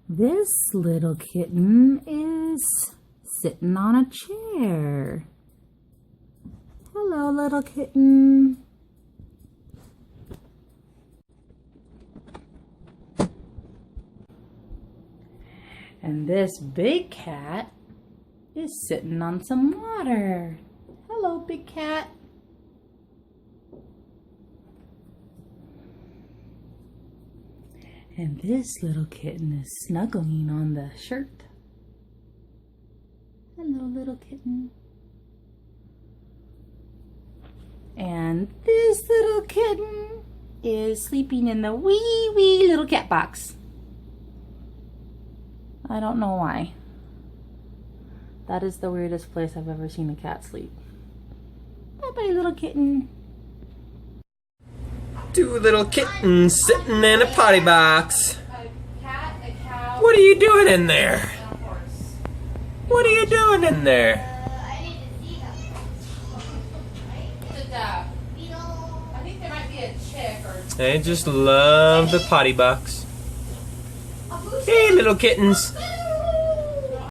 This little kitten is sitting on a chair. Hello, little kitten. And this big cat is sitting on some water. Hello, big cat. And this little kitten is snuggling on the shirt. Hello, little kitten. And this little kitten is sleeping in the wee little cat box. I don't know why. That is the weirdest place I've ever seen a cat sleep. Bye-bye, little kitten. Two little kittens sitting in a potty box. A cat, a cow, What are you doing in there? and a horse. What are you doing in there? I need to see them. Is it, I think there might be a chick or... They just love the potty box. Hey, little kittens.